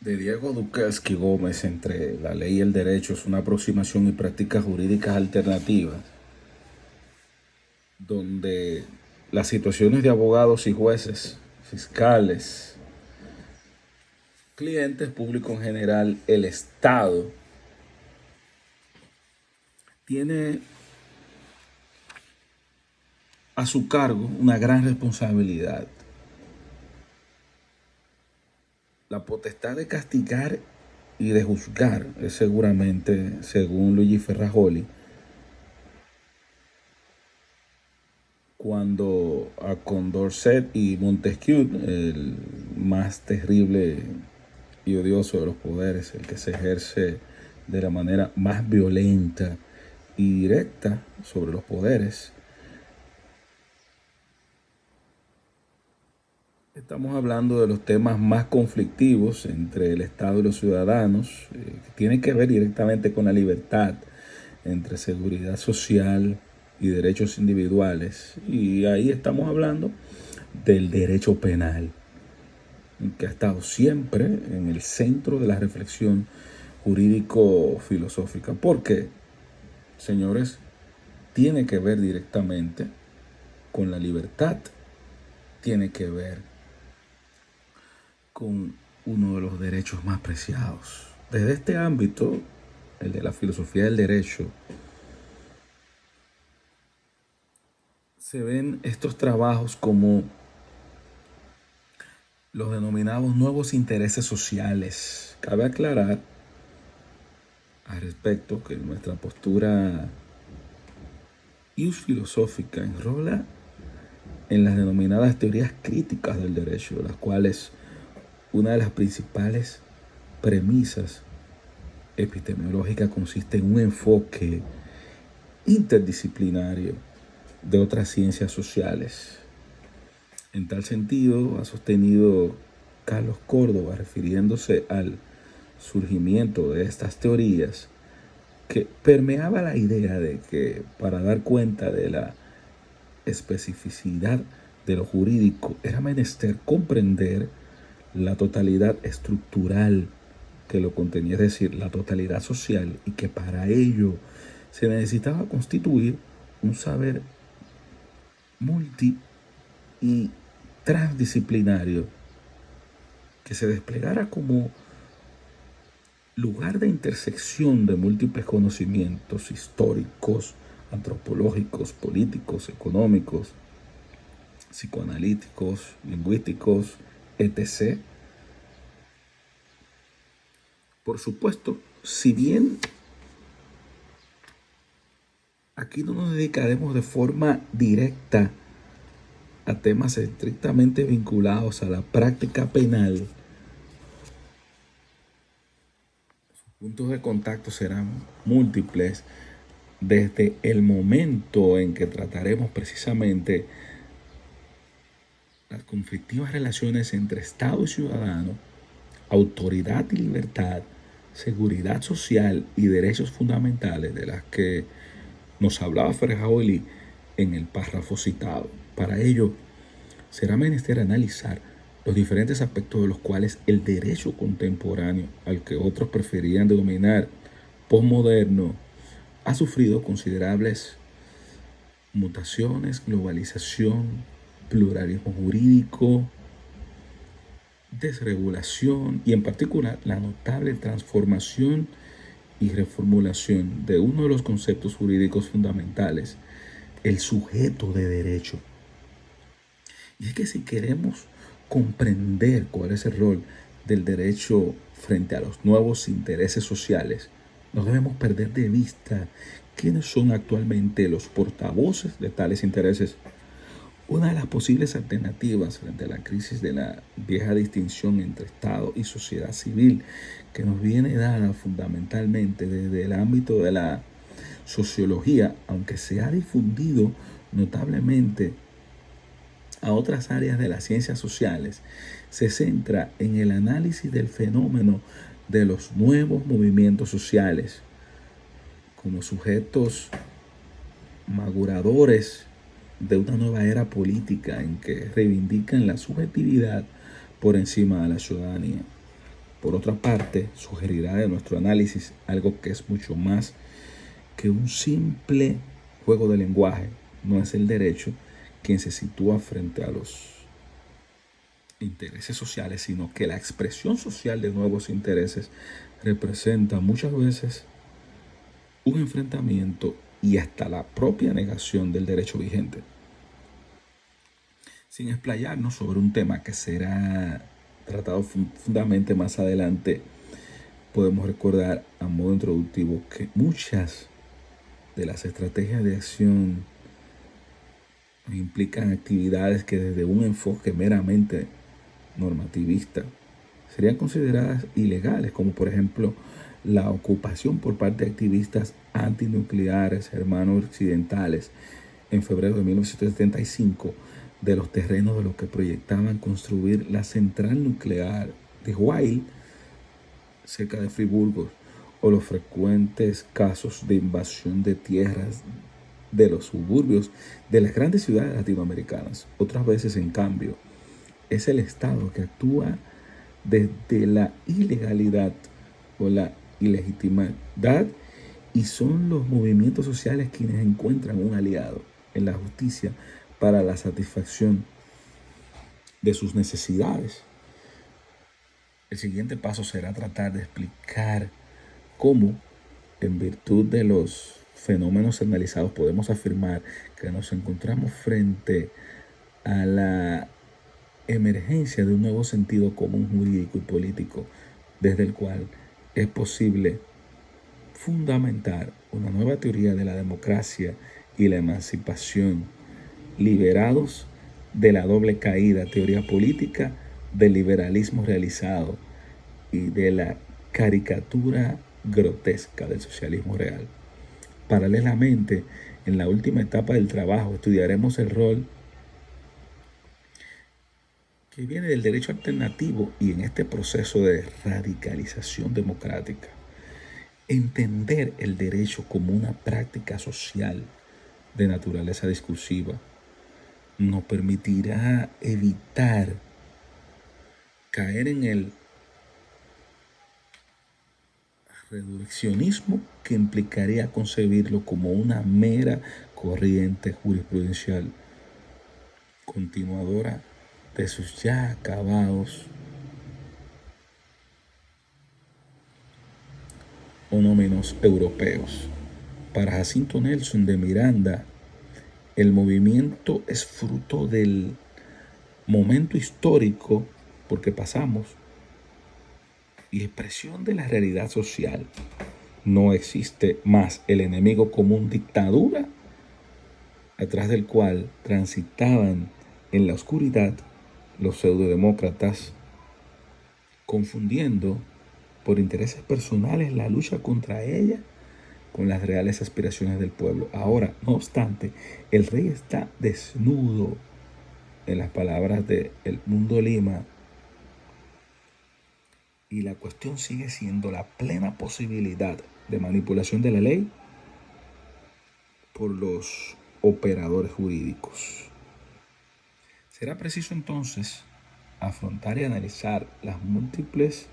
De Diego Dukelski Gómez entre la ley y el derecho es una aproximación y prácticas jurídicas alternativas, donde las situaciones de abogados y jueces, fiscales, clientes, público en general, el Estado, tiene a su cargo una gran responsabilidad. La potestad de castigar y de juzgar es seguramente, según Luigi Ferrajoli, cuando a Condorcet y Montesquieu, el más terrible y odioso de los poderes, el que se ejerce de la manera más violenta y directa sobre los poderes. Estamos hablando de los temas más conflictivos entre el Estado y los ciudadanos, que tienen que ver directamente con la libertad, entre seguridad social y derechos individuales. Y ahí estamos hablando del derecho penal, que ha estado siempre en el centro de la reflexión jurídico-filosófica. Porque, señores, tiene que ver directamente con la libertad, tiene que ver con uno de los derechos más preciados. Desde este ámbito, el de la filosofía del derecho, se ven estos trabajos como los denominados nuevos intereses sociales. Cabe aclarar al respecto que nuestra postura filosófica enrola en las denominadas teorías críticas del derecho, las cuales una de las principales premisas epistemológicas consiste en un enfoque interdisciplinario de otras ciencias sociales. En tal sentido, ha sostenido Carlos Córdoba, refiriéndose al surgimiento de estas teorías, que permeaba la idea de que para dar cuenta de la especificidad de lo jurídico era menester comprender la totalidad estructural que lo contenía, es decir, la totalidad social, y que para ello se necesitaba constituir un saber multi y transdisciplinario que se desplegara como lugar de intersección de múltiples conocimientos históricos, antropológicos, políticos, económicos, psicoanalíticos, lingüísticos, etc. Por supuesto, si bien aquí no nos dedicaremos de forma directa a temas estrictamente vinculados a la práctica penal, sus puntos de contacto serán múltiples desde el momento en que trataremos precisamente las conflictivas relaciones entre Estado y ciudadano, autoridad y libertad, seguridad social y derechos fundamentales, de las que nos hablaba Ferrajoli en el párrafo citado. Para ello, será menester analizar los diferentes aspectos de los cuales el derecho contemporáneo, al que otros preferían denominar posmoderno, ha sufrido considerables mutaciones, globalización, pluralismo jurídico, desregulación y en particular la notable transformación y reformulación de uno de los conceptos jurídicos fundamentales, el sujeto de derecho. Y es que si queremos comprender cuál es el rol del derecho frente a los nuevos intereses sociales, no debemos perder de vista quiénes son actualmente los portavoces de tales intereses. Una de las posibles alternativas frente a la crisis de la vieja distinción entre Estado y sociedad civil, que nos viene dada fundamentalmente desde el ámbito de la sociología, aunque se ha difundido notablemente a otras áreas de las ciencias sociales, se centra en el análisis del fenómeno de los nuevos movimientos sociales como sujetos maduradores de una nueva era política en que reivindican la subjetividad por encima de la ciudadanía. Por otra parte, sugerirá de nuestro análisis algo que es mucho más que un simple juego de lenguaje. No es el derecho quien se sitúa frente a los intereses sociales, sino que la expresión social de nuevos intereses representa muchas veces un enfrentamiento y hasta la propia negación del derecho vigente. Sin explayarnos sobre un tema que será tratado fundamentalmente más adelante, podemos recordar a modo introductivo que muchas de las estrategias de acción implican actividades que desde un enfoque meramente normativista serían consideradas ilegales, como por ejemplo la ocupación por parte de activistas antinucleares hermanos occidentales en febrero de 1975 de los terrenos de los que proyectaban construir la central nuclear de Weil cerca de Friburgo, o los frecuentes casos de invasión de tierras de los suburbios de las grandes ciudades latinoamericanas. Otras veces, en cambio, es el Estado que actúa desde la ilegalidad o la ilegitimidad, y son los movimientos sociales quienes encuentran un aliado en la justicia para la satisfacción de sus necesidades. El siguiente paso será tratar de explicar cómo, en virtud de los fenómenos analizados, podemos afirmar que nos encontramos frente a la emergencia de un nuevo sentido común jurídico y político, desde el cual es posible fundamentar una nueva teoría de la democracia y la emancipación, liberados de la doble caída, teoría política del liberalismo realizado y de la caricatura grotesca del socialismo real. Paralelamente, en la última etapa del trabajo, estudiaremos el rol que viene del derecho alternativo y en este proceso de radicalización democrática. Entender el derecho como una práctica social de naturaleza discursiva nos permitirá evitar caer en el reduccionismo que implicaría concebirlo como una mera corriente jurisprudencial continuadora de sus ya acabados fenómenos europeos. Para Jacinto Nelson de Miranda, el movimiento es fruto del momento histórico porque pasamos y expresión de la realidad social. No existe más el enemigo común dictadura, atrás del cual transitaban en la oscuridad los pseudodemócratas, confundiendo por intereses personales la lucha contra ella con las reales aspiraciones del pueblo. Ahora, no obstante, el rey está desnudo, en las palabras de Edmundo Lima, y la cuestión sigue siendo la plena posibilidad de manipulación de la ley por los operadores jurídicos. Será preciso entonces afrontar y analizar las múltiples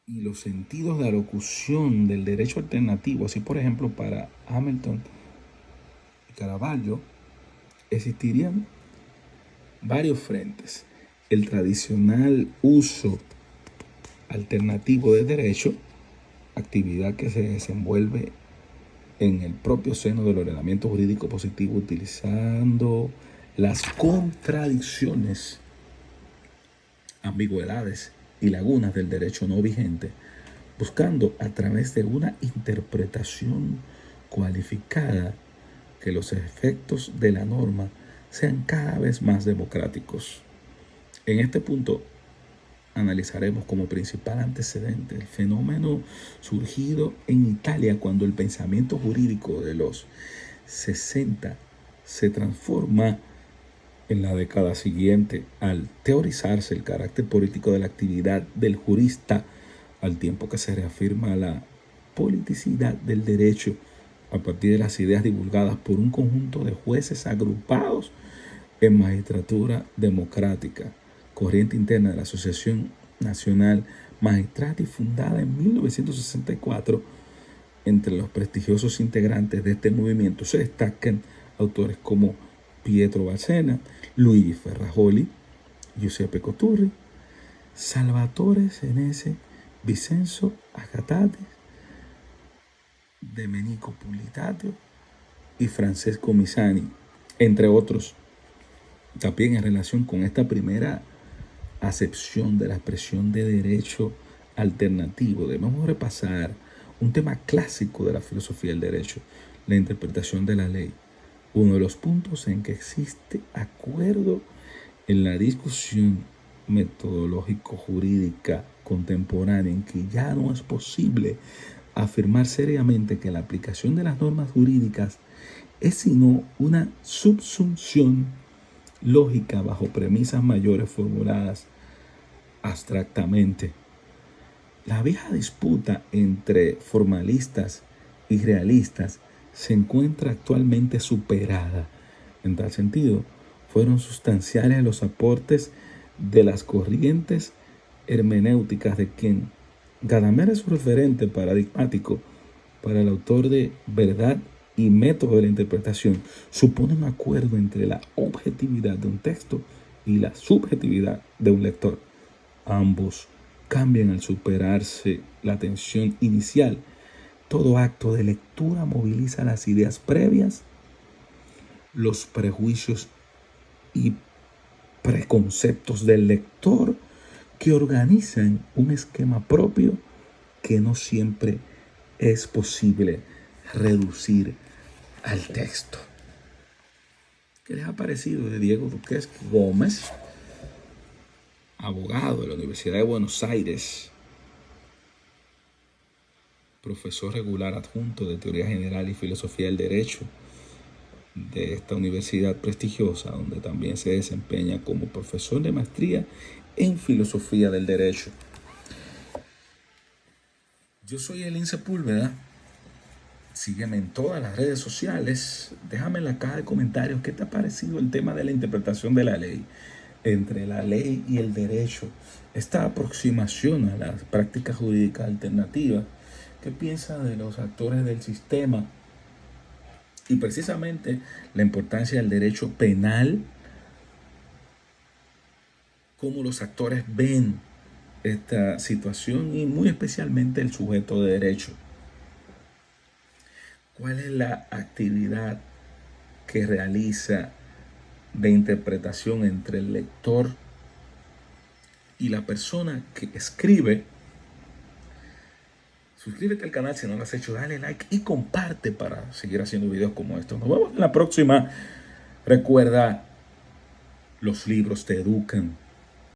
y los sentidos de alocución del derecho alternativo. Así, por ejemplo, para Hamilton y Caravaggio existirían varios frentes: el tradicional uso alternativo del derecho, actividad que se desenvuelve en el propio seno del ordenamiento jurídico positivo, utilizando las contradicciones, ambigüedades y lagunas del derecho no vigente, buscando a través de una interpretación cualificada que los efectos de la norma sean cada vez más democráticos. En este punto analizaremos como principal antecedente el fenómeno surgido en Italia cuando el pensamiento jurídico de los 60 se transforma en la década siguiente al teorizarse el carácter político de la actividad del jurista, al tiempo que se reafirma la politicidad del derecho a partir de las ideas divulgadas por un conjunto de jueces agrupados en magistratura democrática, corriente interna de la Asociación Nacional Magistrati, fundada en 1964. Entre los prestigiosos integrantes de este movimiento se destacan autores como Pietro Balsena, Luigi Ferrajoli, Giuseppe Coturri, Salvatore Senese, Vincenzo Agatate, Domenico Pulitatio y Francesco Misani, entre otros. También en relación con esta primera acepción de la expresión de derecho alternativo, debemos repasar un tema clásico de la filosofía del derecho, la interpretación de la ley. Uno de los puntos en que existe acuerdo en la discusión metodológico-jurídica contemporánea, en que ya no es posible afirmar seriamente que la aplicación de las normas jurídicas es sino una subsunción lógica bajo premisas mayores formuladas abstractamente. La vieja disputa entre formalistas y realistas se encuentra actualmente superada. En tal sentido, fueron sustanciales los aportes de las corrientes hermenéuticas de quien Gadamer es un referente paradigmático para el autor de Verdad y Método de la Interpretación. Supone un acuerdo entre la objetividad de un texto y la subjetividad de un lector. Ambos cambian al superarse la tensión inicial. Todo acto de lectura moviliza las ideas previas, los prejuicios y preconceptos del lector, que organizan un esquema propio que no siempre es posible reducir al texto. ¿Qué les ha parecido de Diego Duques Gómez, abogado de la Universidad de Buenos Aires, profesor regular adjunto de Teoría General y Filosofía del Derecho de esta universidad prestigiosa, donde también se desempeña como profesor de maestría en Filosofía del Derecho? Yo soy Elín Sepúlveda. Sígueme en todas las redes sociales. Déjame en la caja de comentarios qué te ha parecido el tema de la interpretación de la ley, entre la ley y el derecho, esta aproximación a las prácticas jurídicas alternativas. ¿Qué piensas de los actores del sistema? Y precisamente la importancia del derecho penal, cómo los actores ven esta situación y muy especialmente el sujeto de derecho. ¿Cuál es la actividad que realiza de interpretación entre el lector y la persona que escribe? Suscríbete al canal si no lo has hecho, dale like y comparte para seguir haciendo videos como estos. Nos vemos en la próxima. Recuerda, los libros te educan.